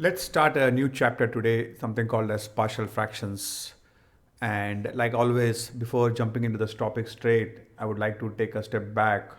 Let's start a new chapter today, something called as partial fractions. And like always, before jumping into this topic straight, I would like to take a step back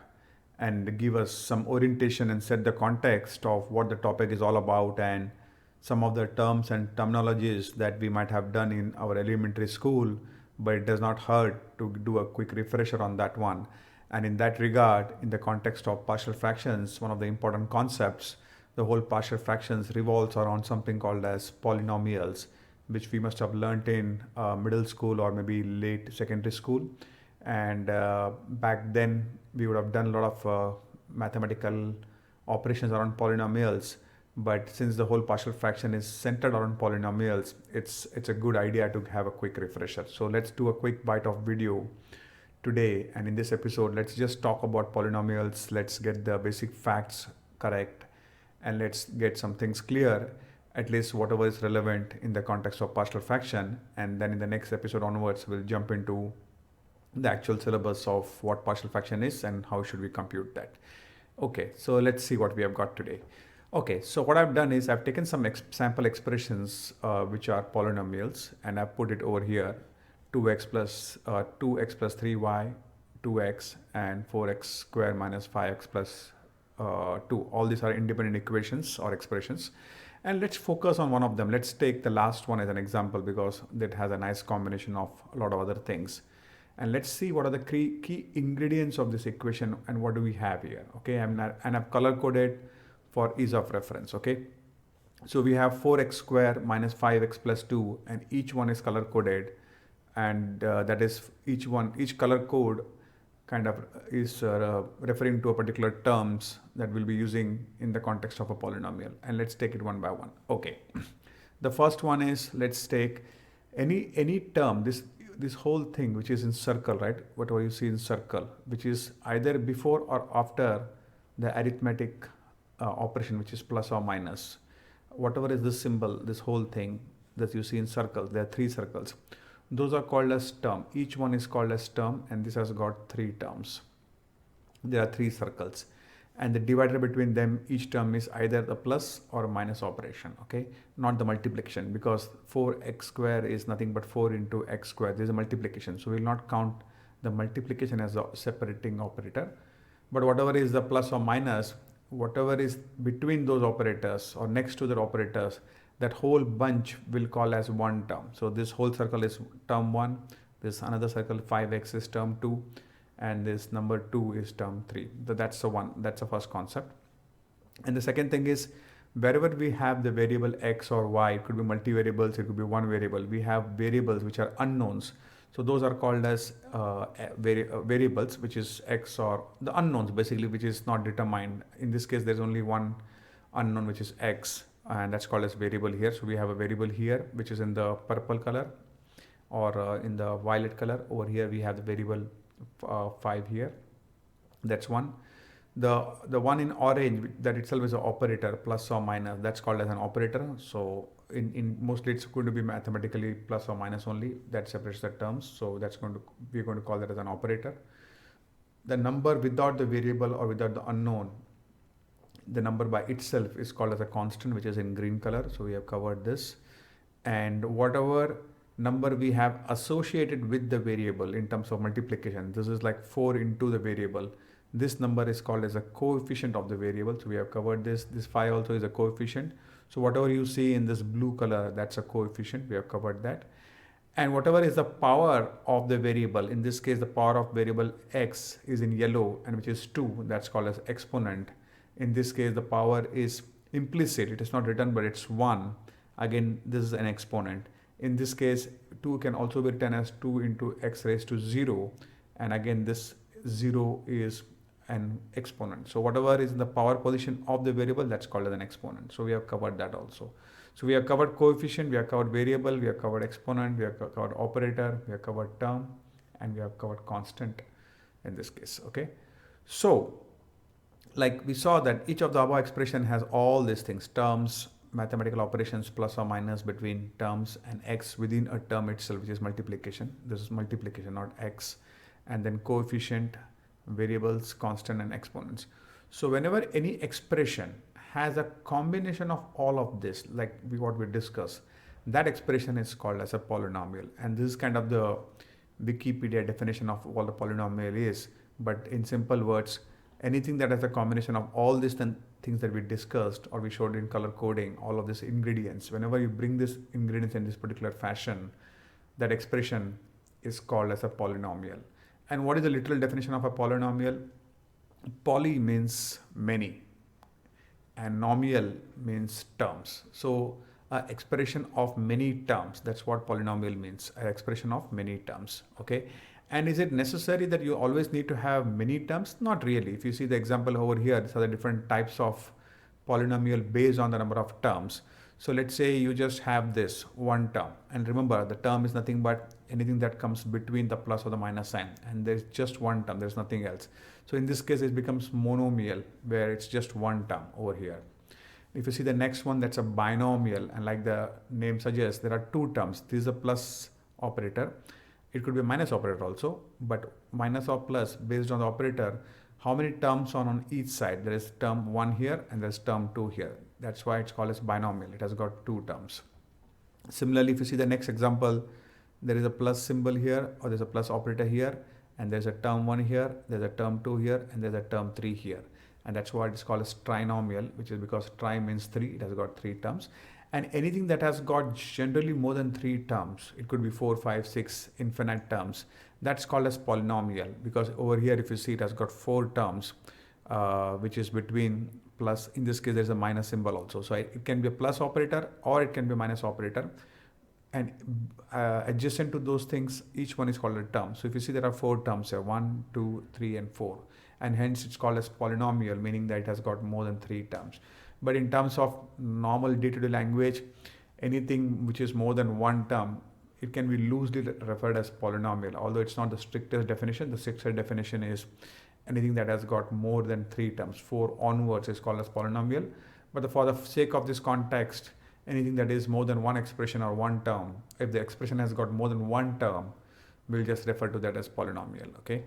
and give us some orientation and set the context of what the topic is all about and some of the terms and terminologies that we might have done in our elementary school, but it does not hurt to do a quick refresher on that one. And in that regard, in the context of partial fractions, one of the important concepts, the whole partial fractions revolves around something called as polynomials, which we must have learnt in middle school or maybe late secondary school. And back then, we would have done a lot of mathematical operations around polynomials. But since the whole partial fraction is centered around polynomials, it's a good idea to have a quick refresher. So let's do a quick bite of video today. And in this episode, let's just talk about polynomials. Let's get the basic facts correct and let's get some things clear, at least whatever is relevant in the context of partial fraction. And then in the next episode onwards, we'll jump into the actual syllabus of what partial fraction is and how should we compute that. Okay, so let's see what we have got today. Okay, so what I've done is I've taken some sample expressions which are polynomials, and I've put it over here: 2x plus 3y, 2x, and 4x square minus 5x plus 2. All these are independent equations or expressions. And let's focus on one of them. Let's take the last one as an example because that has a nice combination of a lot of other things. And let's see what are the key ingredients of this equation and what do we have here. Okay, and I've color coded for ease of reference. Okay, so we have 4x square minus 5x plus 2, and each one is color coded, and that is each color code kind of is referring to a particular terms that we'll be using in the context of a polynomial. And let's take it one by one. Okay, the first one is, let's take any term, this whole thing which is in circle, right? Whatever you see in circle, which is either before or after the arithmetic operation, which is plus or minus. Whatever is this symbol, this whole thing that you see in circles, there are 3 circles. Those are called as term. Each one is called as term, and this has got 3 terms. There are 3 circles, and the divider between them, each term is either the plus or minus operation. Okay, not the multiplication, because 4x square is nothing but 4 into x square. There is a multiplication, so we will not count the multiplication as a separating operator. But whatever is the plus or minus, whatever is between those operators or next to the operators, that whole bunch will call as one term. So this whole circle is term 1, this another circle 5x is term 2, and this number 2 is term 3. That's the first concept. And the second thing is, wherever we have the variable x or y, it could be multivariables, it could be one variable, we have variables which are unknowns. So those are called as variables, which is x, or the unknowns basically, which is not determined. In this case, there's only one unknown, which is x, and that's called as variable here. So we have a variable here which is in the purple color or in the violet color. Over here we have the variable 5 here. That's one. The one in orange, that itself is an operator, plus or minus, that's called as an operator. So in mostly it's going to be mathematically plus or minus only, that separates the terms. So we're going to call that as an operator. The number without the variable or without the unknown, the number by itself is called as a constant, which is in green color. So we have covered this. And whatever number we have associated with the variable in terms of multiplication, this is like 4 into the variable. This number is called as a coefficient of the variable. So we have covered this. This 5 also is a coefficient. So whatever you see in this blue color, that's a coefficient. We have covered that. And whatever is the power of the variable, in this case, the power of variable x is in yellow, and which is 2, that's called as exponent. In this case, the power is implicit. It is not written, but it's 1. Again, this is an exponent. In this case, 2 can also be written as 2 into x raised to 0. And again, this 0 is an exponent. So whatever is in the power position of the variable, that's called as an exponent. So we have covered that also. So we have covered coefficient, we have covered variable, we have covered exponent, we have covered operator, we have covered term, and we have covered constant in this case. Okay. So like we saw that each of the above expression has all these things: terms, mathematical operations, plus or minus between terms, and x within a term itself, which is multiplication. This is multiplication, not x. And then coefficient, variables, constant, and exponents. So whenever any expression has a combination of all of this, like what we discussed, that expression is called as a polynomial. And this is kind of the Wikipedia definition of what a polynomial is. But in simple words, anything that has a combination of all these things that we discussed or we showed in color coding, all of these ingredients, whenever you bring these ingredients in this particular fashion, that expression is called as a polynomial. And what is the literal definition of a polynomial? Poly means many and nomial means terms. So expression of many terms, that's what polynomial means, an expression of many terms. Okay. And is it necessary that you always need to have many terms? Not really. If you see the example over here, these are the different types of polynomial based on the number of terms. So let's say you just have this one term, and remember the term is nothing but anything that comes between the plus or the minus sign, and there's just one term, there's nothing else. So in this case it becomes monomial, where it's just one term over here. If you see the next one, that's a binomial, and like the name suggests, there are two terms. This is a plus operator. It could be a minus operator also, but minus or plus based on the operator, how many terms are on each side. There is term 1 here and there's term 2 here. That's why it's called as binomial. It has got two terms. Similarly, if you see the next example, there is a plus symbol here, or there's a plus operator here, and there's a term 1 here, there's a term 2 here, and there's a term 3 here. And that's why it's called as trinomial, which is because tri means 3, it has got 3 terms. And anything that has got generally more than 3 terms, it could be 4, 5, 6 infinite terms, that's called as polynomial, because over here if you see it has got 4 terms, which is between plus, in this case there's a minus symbol also. So it can be a plus operator or it can be a minus operator. And adjacent to those things, each one is called a term. So if you see there are 4 terms here, 1, 2, 3 and 4. And hence it's called as polynomial, meaning that it has got more than 3 terms. But in terms of normal day-to-day language, anything which is more than 1 term, it can be loosely referred as polynomial. Although it's not the strictest definition, the strictest definition is anything that has got more than 3 terms. 4 onwards is called as polynomial. But for the sake of this context, anything that is more than one expression or one term, if the expression has got more than one term, we'll just refer to that as polynomial. Okay.